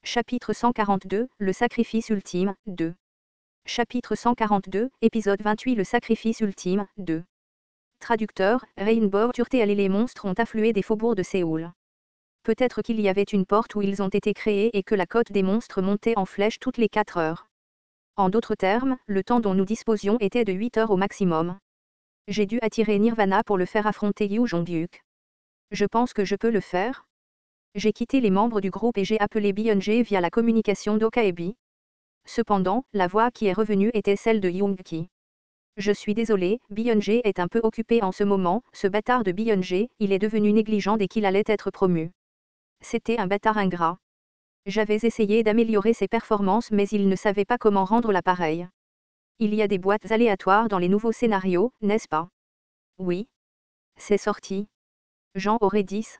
Chapitre 142, le sacrifice ultime, 2. Chapitre 142, épisode 28 Le sacrifice ultime, 2. Traducteur, Rainbow Turteal et les monstres ont afflué des faubourgs de Séoul. Peut-être qu'il y avait une porte où ils ont été créés et que la cote des monstres montait en flèche toutes les 4 heures. En d'autres termes, le temps dont nous disposions était de 8 heures au maximum. J'ai dû attirer Nirvana pour le faire affronter Yu Jong-hyuk. Je pense que je peux le faire. J'ai quitté les membres du groupe et j'ai appelé Byung-jae via la communication d'Okaebi. Cependant, la voix qui est revenue était celle de Young-ki. Je suis désolé, Byung-jae est un peu occupé en ce moment, ce bâtard de Byung-jae, il est devenu négligent dès qu'il allait être promu. C'était un bâtard ingrat. J'avais essayé d'améliorer ses performances mais il ne savait pas comment rendre l'appareil. Il y a des boîtes aléatoires dans les nouveaux scénarios, n'est-ce pas? Oui. C'est sorti. J'en aurais 10.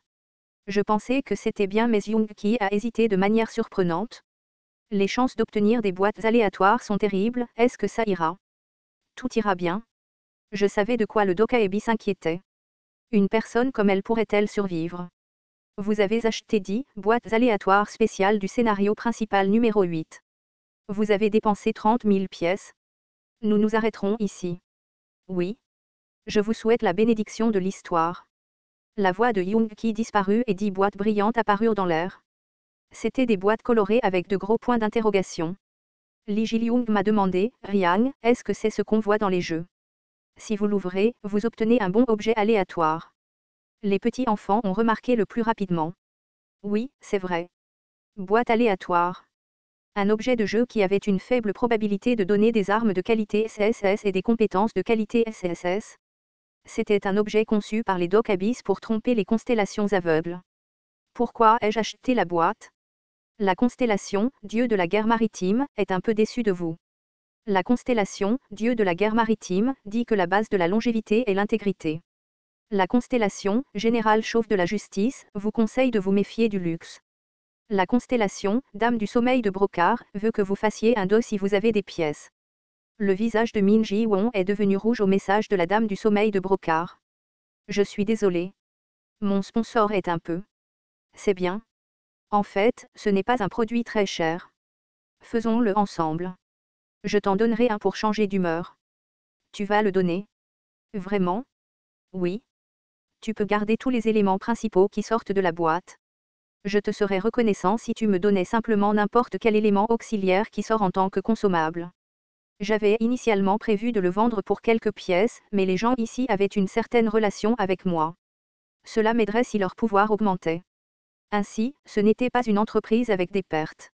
Je pensais que c'était bien mais Young-ki a hésité de manière surprenante. Les chances d'obtenir des boîtes aléatoires sont terribles, est-ce que ça ira? Tout ira bien. Je savais de quoi le Dokaebi s'inquiétait. Une personne comme elle pourrait-elle survivre? Vous avez acheté 10 boîtes aléatoires spéciales du scénario principal numéro 8. Vous avez dépensé 30 000 pièces. Nous nous arrêterons ici. Oui. Je vous souhaite la bénédiction de l'histoire. La voix de Young-ki disparut et 10 boîtes brillantes apparurent dans l'air. C'étaient des boîtes colorées avec de gros points d'interrogation. Lee Ji-young m'a demandé, Riang, est-ce que c'est ce qu'on voit dans les jeux? Si vous l'ouvrez, vous obtenez un bon objet aléatoire. Les petits enfants ont remarqué le plus rapidement. Oui, c'est vrai. Boîte aléatoire. Un objet de jeu qui avait une faible probabilité de donner des armes de qualité SSS et des compétences de qualité SSS. C'était un objet conçu par les Dokabis pour tromper les constellations aveugles. Pourquoi ai-je acheté la boîte? La constellation, dieu de la guerre maritime, est un peu déçue de vous. La constellation, dieu de la guerre maritime, dit que la base de la longévité est l'intégrité. La constellation, général chauve de la justice, vous conseille de vous méfier du luxe. La constellation, dame du sommeil de Brocard, veut que vous fassiez un dos si vous avez des pièces. Le visage de Min Ji-won est devenu rouge au message de la dame du sommeil de Brocard. Je suis désolé. Mon sponsor est un peu. C'est bien. En fait, ce n'est pas un produit très cher. Faisons-le ensemble. Je t'en donnerai un pour changer d'humeur. Tu vas le donner? Vraiment? Oui. Tu peux garder tous les éléments principaux qui sortent de la boîte. Je te serais reconnaissant si tu me donnais simplement n'importe quel élément auxiliaire qui sort en tant que consommable. J'avais initialement prévu de le vendre pour quelques pièces, mais les gens ici avaient une certaine relation avec moi. Cela m'aiderait si leur pouvoir augmentait. Ainsi, ce n'était pas une entreprise avec des pertes.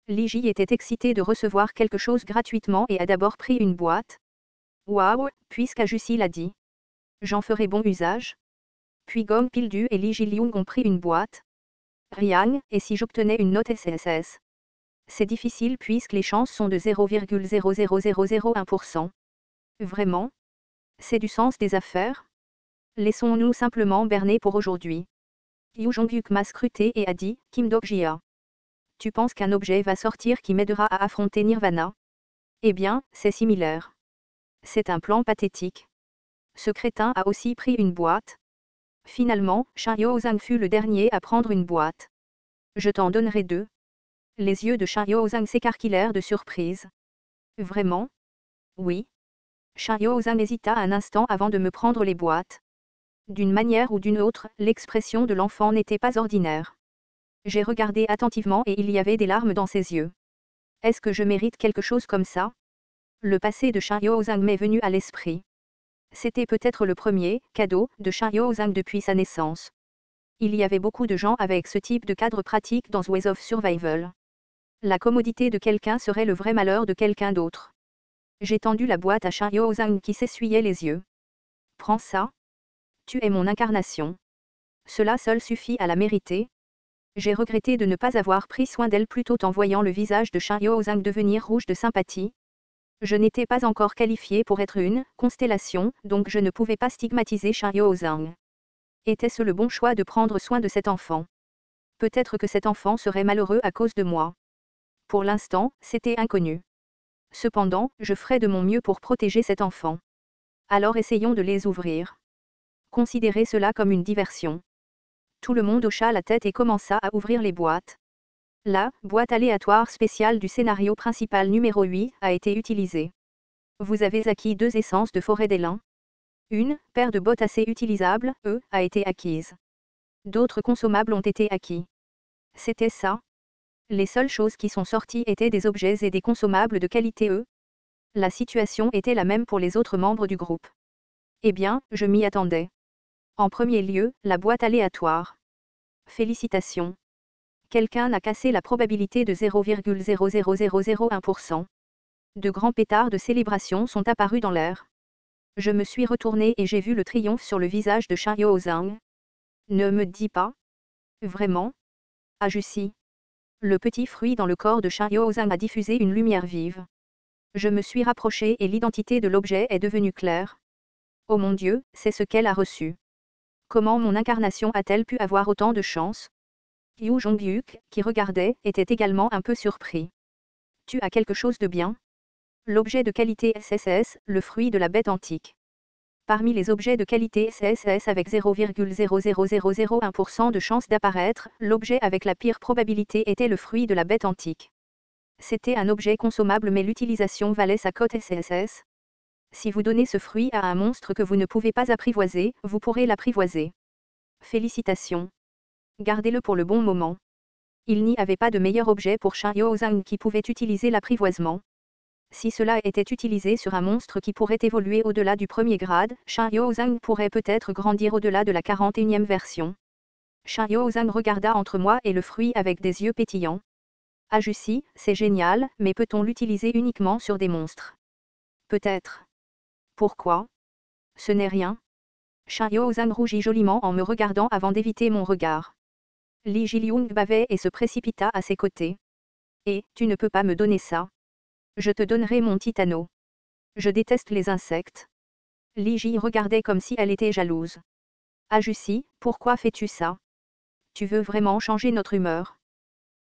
Liji était excité de recevoir quelque chose gratuitement et a d'abord pris une boîte. Waouh, puisqu'Ajusi l'a dit. J'en ferai bon usage. Puis Gong Pildu et Lee Ji-young ont pris une boîte. Riang, et si j'obtenais une note SSS? C'est difficile puisque les chances sont de 0,00001%. Vraiment? C'est du sens des affaires? Laissons-nous simplement berner pour aujourd'hui. Yu Jong-hyuk m'a scruté et a dit, Kim Dok-jia. Tu penses qu'un objet va sortir qui m'aidera à affronter Nirvana? Eh bien, c'est similaire. C'est un plan pathétique. Ce crétin a aussi pris une boîte. Finalement, Shin Yo-zang fut le dernier à prendre une boîte. Je t'en donnerai 2. Les yeux de Shin Yo-zang s'écarquillèrent de surprise. Vraiment? Oui. Shin Yo-zang hésita un instant avant de me prendre les boîtes. D'une manière ou d'une autre, l'expression de l'enfant n'était pas ordinaire. J'ai regardé attentivement et il y avait des larmes dans ses yeux. Est-ce que je mérite quelque chose comme ça? Le passé de Shin Yo-zang m'est venu à l'esprit. C'était peut-être le premier cadeau de Shin Yo-zang depuis sa naissance. Il y avait beaucoup de gens avec ce type de cadre pratique dans Ways of Survival. La commodité de quelqu'un serait le vrai malheur de quelqu'un d'autre. J'ai tendu la boîte à Shin Yo-zang qui s'essuyait les yeux. Prends ça. Tu es mon incarnation. Cela seul suffit à la mériter. J'ai regretté de ne pas avoir pris soin d'elle plus tôt en voyant le visage de Shin Yo-zang devenir rouge de sympathie. Je n'étais pas encore qualifiée pour être une constellation, donc je ne pouvais pas stigmatiser Shin Yo-zang. Était-ce le bon choix de prendre soin de cet enfant? Peut-être que cet enfant serait malheureux à cause de moi. Pour l'instant, c'était inconnu. Cependant, je ferai de mon mieux pour protéger cet enfant. Alors essayons de les ouvrir. Considérez cela comme une diversion. Tout le monde hocha la tête et commença à ouvrir les boîtes. La boîte aléatoire spéciale du scénario principal numéro 8 a été utilisée. Vous avez acquis 2 essences de forêt d'élan. Une paire de bottes assez utilisable, a été acquise. D'autres consommables ont été acquis. C'était ça. Les seules choses qui sont sorties étaient des objets et des consommables de qualité La situation était la même pour les autres membres du groupe. Eh bien, je m'y attendais. En premier lieu, la boîte aléatoire. Félicitations. Quelqu'un a cassé la probabilité de 0,00001%. De grands pétards de célébration sont apparus dans l'air. Je me suis retourné et j'ai vu le triomphe sur le visage de Shan Yaozhang. Ne me dis pas. Vraiment? Ah Jussi. Le petit fruit dans le corps de Shan Yaozhang a diffusé une lumière vive. Je me suis rapproché et l'identité de l'objet est devenue claire. Oh mon Dieu, c'est ce qu'elle a reçu. Comment mon incarnation a-t-elle pu avoir autant de chance? Yu Jongyuk, qui regardait, était également un peu surpris. Tu as quelque chose de bien? L'objet de qualité SSS, le fruit de la bête antique. Parmi les objets de qualité SSS avec 0,00001% de chance d'apparaître, l'objet avec la pire probabilité était le fruit de la bête antique. C'était un objet consommable mais l'utilisation valait sa cote SSS. Si vous donnez ce fruit à un monstre que vous ne pouvez pas apprivoiser, vous pourrez l'apprivoiser. Félicitations. Gardez-le pour le bon moment. Il n'y avait pas de meilleur objet pour Shan Yaozhang qui pouvait utiliser l'apprivoisement. Si cela était utilisé sur un monstre qui pourrait évoluer au-delà du premier grade, Shan Yaozhang pourrait peut-être grandir au-delà de la 41e version. Shan Yaozhang regarda entre moi et le fruit avec des yeux pétillants. Ah Jussi, c'est génial, mais peut-on l'utiliser uniquement sur des monstres? Peut-être. Pourquoi? Ce n'est rien. Shan Yaozhang rougit joliment en me regardant avant d'éviter mon regard. Li Jiliung bavait et se précipita à ses côtés. Et, tu ne peux pas me donner ça. Je te donnerai mon titano. Je déteste les insectes. Li Ji regardait comme si elle était jalouse. Ah Jussi, pourquoi fais-tu ça? Tu veux vraiment changer notre humeur?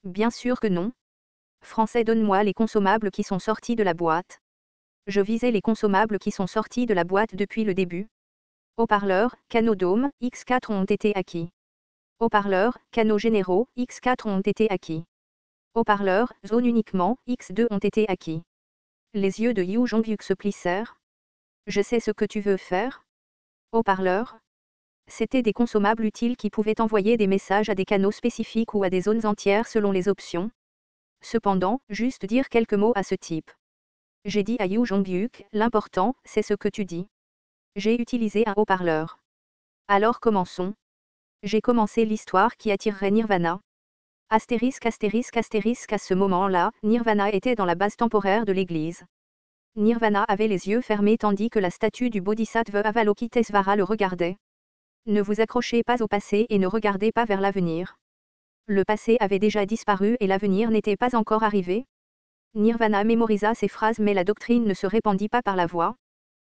Bien sûr que non. Français, donne-moi les consommables qui sont sortis de la boîte. Je visais les consommables qui sont sortis de la boîte depuis le début. Haut-parleurs, canaux dôme, X4 ont été acquis. Haut-parleurs, canaux généraux, X4 ont été acquis. Haut-parleurs, zone uniquement, X2 ont été acquis. Les yeux de Yu Jongyuk se plissèrent. Je sais ce que tu veux faire. Haut-parleurs. C'étaient des consommables utiles qui pouvaient envoyer des messages à des canaux spécifiques ou à des zones entières selon les options. Cependant, juste dire quelques mots à ce type. J'ai dit à Yu Jongyuk, l'important, c'est ce que tu dis. J'ai utilisé un haut-parleur. Alors commençons. J'ai commencé l'histoire qui attirerait Nirvana. Astérisque astérisque astérisque à ce moment-là, Nirvana était dans la base temporaire de l'église. Nirvana avait les yeux fermés tandis que la statue du Bodhisattva Avalokitesvara le regardait. Ne vous accrochez pas au passé et ne regardez pas vers l'avenir. Le passé avait déjà disparu et l'avenir n'était pas encore arrivé. Nirvana mémorisa ces phrases mais la doctrine ne se répandit pas par la voix.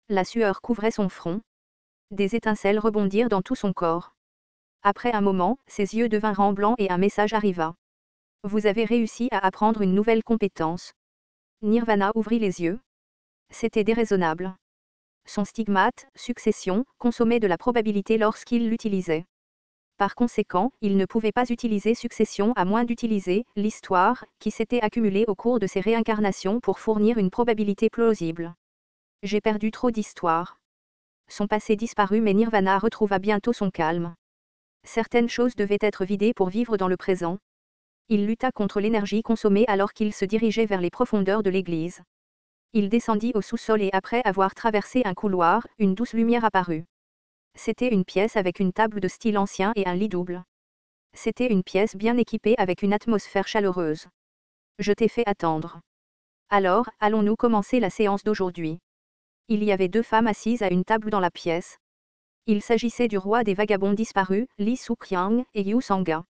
La sueur couvrait son front. Des étincelles rebondirent dans tout son corps. Après un moment, ses yeux devinrent blancs et un message arriva. Vous avez réussi à apprendre une nouvelle compétence. Nirvana ouvrit les yeux. C'était déraisonnable. Son stigmate, succession, consommait de la probabilité lorsqu'il l'utilisait. Par conséquent, il ne pouvait pas utiliser succession à moins d'utiliser l'histoire, qui s'était accumulée au cours de ses réincarnations pour fournir une probabilité plausible. J'ai perdu trop d'histoire. Son passé disparut mais Nirvana retrouva bientôt son calme. Certaines choses devaient être vidées pour vivre dans le présent. Il lutta contre l'énergie consommée alors qu'il se dirigeait vers les profondeurs de l'église. Il descendit au sous-sol et après avoir traversé un couloir, une douce lumière apparut. C'était une pièce avec une table de style ancien et un lit double. C'était une pièce bien équipée avec une atmosphère chaleureuse. Je t'ai fait attendre. Alors, allons-nous commencer la séance d'aujourd'hui? Il y avait 2 femmes assises à une table dans la pièce. Il s'agissait du roi des vagabonds disparus, Li Suqiang, et Yu Sanga.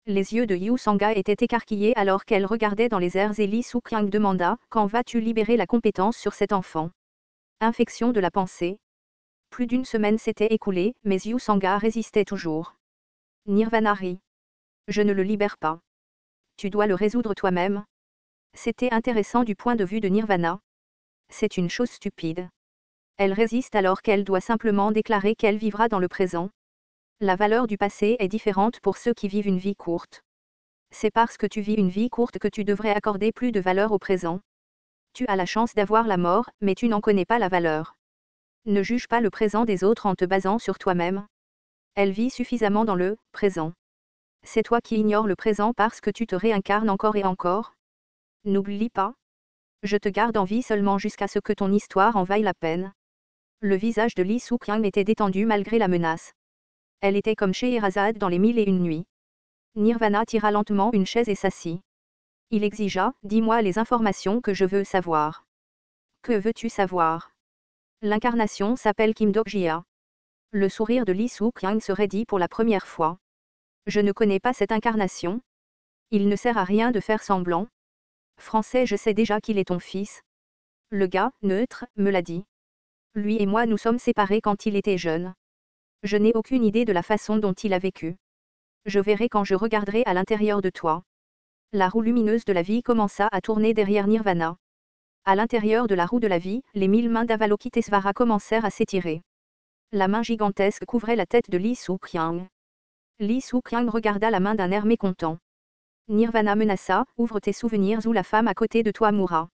Les yeux de Yu Sanga étaient écarquillés alors qu'elle regardait dans les airs et Li Suqiang demanda « Quand vas-tu libérer la compétence sur cet enfant ?» Infection de la pensée. Plus d'une semaine s'était écoulée, mais Yu Sanga résistait toujours. Nirvana rit. Je ne le libère pas. Tu dois le résoudre toi-même. C'était intéressant du point de vue de Nirvana. C'est une chose stupide. Elle résiste alors qu'elle doit simplement déclarer qu'elle vivra dans le présent. La valeur du passé est différente pour ceux qui vivent une vie courte. C'est parce que tu vis une vie courte que tu devrais accorder plus de valeur au présent. Tu as la chance d'avoir la mort, mais tu n'en connais pas la valeur. Ne juge pas le présent des autres en te basant sur toi-même. Elle vit suffisamment dans le présent. C'est toi qui ignores le présent parce que tu te réincarnes encore et encore. N'oublie pas. Je te garde en vie seulement jusqu'à ce que ton histoire en vaille la peine. Le visage de Lee Soo-kyung était détendu malgré la menace. Elle était comme Scheherazade dans les 1001 nuits. Nirvana tira lentement une chaise et s'assit. Il exigea, dis-moi les informations que je veux savoir. Que veux-tu savoir? L'incarnation s'appelle Kim Dok-jia. Le sourire de Lee Soo-kyung se raidit pour la première fois. Je ne connais pas cette incarnation. Il ne sert à rien de faire semblant. Français, je sais déjà qu'il est ton fils. Le gars, neutre, me l'a dit. Lui et moi nous sommes séparés quand il était jeune. Je n'ai aucune idée de la façon dont il a vécu. Je verrai quand je regarderai à l'intérieur de toi. La roue lumineuse de la vie commença à tourner derrière Nirvana. À l'intérieur de la roue de la vie, les 1000 mains d'Avalokitesvara commencèrent à s'étirer. La main gigantesque couvrait la tête de Lee Soo-kyung. Lee Soo-kyung regarda la main d'un air mécontent. Nirvana menaça, ouvre tes souvenirs ou la femme à côté de toi mourra.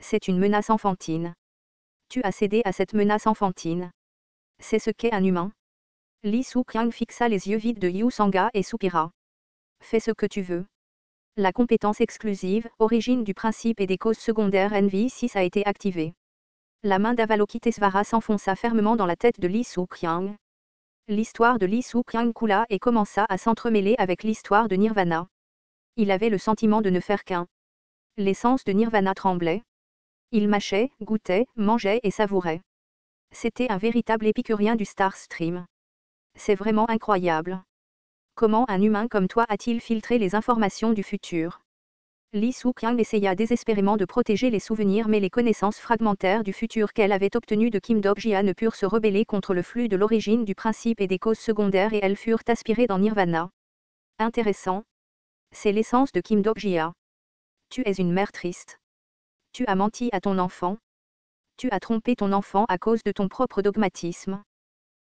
C'est une menace enfantine. Tu as cédé à cette menace enfantine. C'est ce qu'est un humain. Lee Soo-kyung fixa les yeux vides de Yu Sanga et soupira. Fais ce que tu veux. La compétence exclusive, origine du principe et des causes secondaires NV6 a été activée. La main d'Avalokitesvara s'enfonça fermement dans la tête de Lee Soo-kyung. L'histoire de Lee Soo-kyung coula et commença à s'entremêler avec l'histoire de Nirvana. Il avait le sentiment de ne faire qu'un. L'essence de Nirvana tremblait. Il mâchait, goûtait, mangeait et savourait. C'était un véritable épicurien du Star Stream. C'est vraiment incroyable. Comment un humain comme toi a-t-il filtré les informations du futur? Lee Soo-kyung essaya désespérément de protéger les souvenirs, mais les connaissances fragmentaires du futur qu'elle avait obtenues de Kim Dok-jia ne purent se rebeller contre le flux de l'origine du principe et des causes secondaires et elles furent aspirées dans Nirvana. Intéressant. C'est l'essence de Kim Dok-jia. Tu es une mère triste. Tu as menti à ton enfant. Tu as trompé ton enfant à cause de ton propre dogmatisme.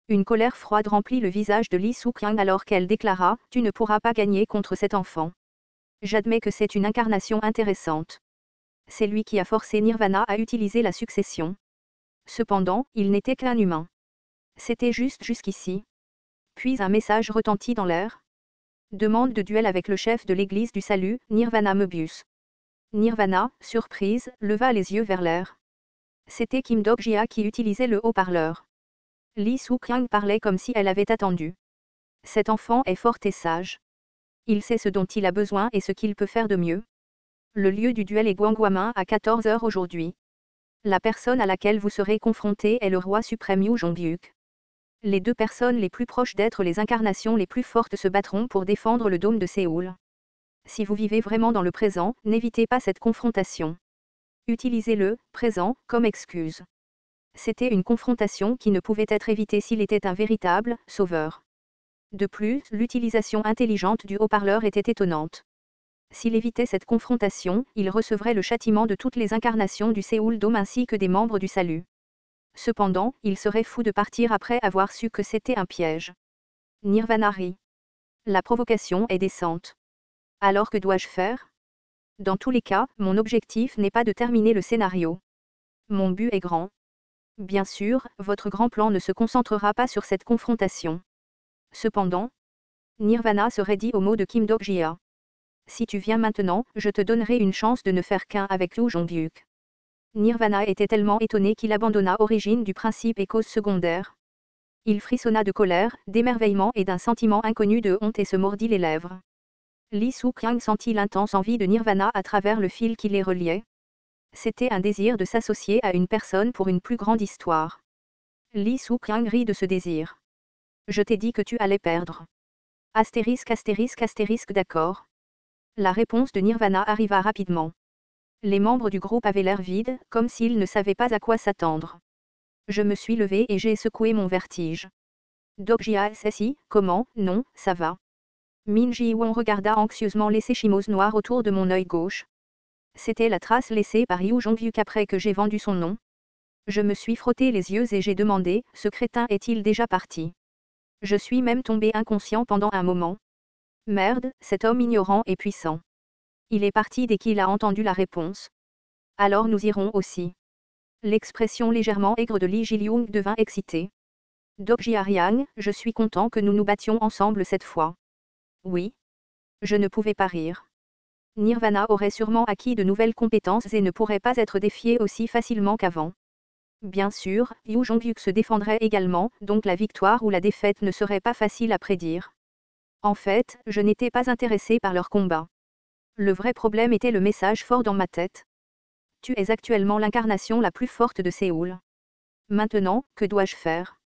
Une colère froide remplit le visage de Lee Soo-kyung alors qu'elle déclara, tu ne pourras pas gagner contre cet enfant. J'admets que c'est une incarnation intéressante. C'est lui qui a forcé Nirvana à utiliser la succession. Cependant, il n'était qu'un humain. C'était juste jusqu'ici. Puis un message retentit dans l'air. Demande de duel avec le chef de l'église du salut, Nirvana Möbius. Nirvana, surprise, leva les yeux vers l'air. C'était Kim Dok-jia qui utilisait le haut-parleur. Lee Soo-kyung parlait comme si elle avait attendu. Cet enfant est fort et sage. Il sait ce dont il a besoin et ce qu'il peut faire de mieux. Le lieu du duel est Gwangwamin à 14 h aujourd'hui. La personne à laquelle vous serez confronté est le roi suprême Yu Jongbyuk. Les deux personnes les plus proches d'être les incarnations les plus fortes se battront pour défendre le dôme de Séoul. Si vous vivez vraiment dans le présent, n'évitez pas cette confrontation. Utilisez le présent comme excuse. C'était une confrontation qui ne pouvait être évitée s'il était un véritable sauveur. De plus, l'utilisation intelligente du haut-parleur était étonnante. S'il évitait cette confrontation, il recevrait le châtiment de toutes les incarnations du Séoul Dome ainsi que des membres du salut. Cependant, il serait fou de partir après avoir su que c'était un piège. Nirvana rit. La provocation est décente. Alors que dois-je faire? Dans tous les cas, mon objectif n'est pas de terminer le scénario. Mon but est grand. Bien sûr, votre grand plan ne se concentrera pas sur cette confrontation. Cependant, Nirvana se raidit aux mots de Kim Dok-jia. Si tu viens maintenant, je te donnerai une chance de ne faire qu'un avec Yu Jongbyuk. Nirvana était tellement étonné qu'il abandonna origine du principe et cause secondaire. Il frissonna de colère, d'émerveillement et d'un sentiment inconnu de honte et se mordit les lèvres. Lee Soo-kyung sentit l'intense envie de Nirvana à travers le fil qui les reliait. C'était un désir de s'associer à une personne pour une plus grande histoire. Lee Soo-kyung rit de ce désir. Je t'ai dit que tu allais perdre. Astérisque astérisque astérisque d'accord. La réponse de Nirvana arriva rapidement. Les membres du groupe avaient l'air vides, comme s'ils ne savaient pas à quoi s'attendre. Je me suis levé et j'ai secoué mon vertige. Dok-jia s'assit, comment, non, ça va. Min Ji-won regarda anxieusement les séchimoses noires autour de mon œil gauche. C'était la trace laissée par Yu Jongbyuk après que j'ai vendu son nom. Je me suis frotté les yeux et j'ai demandé, ce crétin est-il déjà parti? Je suis même tombé inconscient pendant un moment. Merde, cet homme ignorant et puissant. Il est parti dès qu'il a entendu la réponse. Alors nous irons aussi. L'expression légèrement aigre de Li Jiliung devint excitée. Jiariang, je suis content que nous nous battions ensemble cette fois. Oui. Je ne pouvais pas rire. Nirvana aurait sûrement acquis de nouvelles compétences et ne pourrait pas être défié aussi facilement qu'avant. Bien sûr, Yu Jongyuk se défendrait également, donc la victoire ou la défaite ne serait pas facile à prédire. En fait, je n'étais pas intéressé par leur combat. Le vrai problème était le message fort dans ma tête. Tu es actuellement l'incarnation la plus forte de Séoul. Maintenant, que dois-je faire ?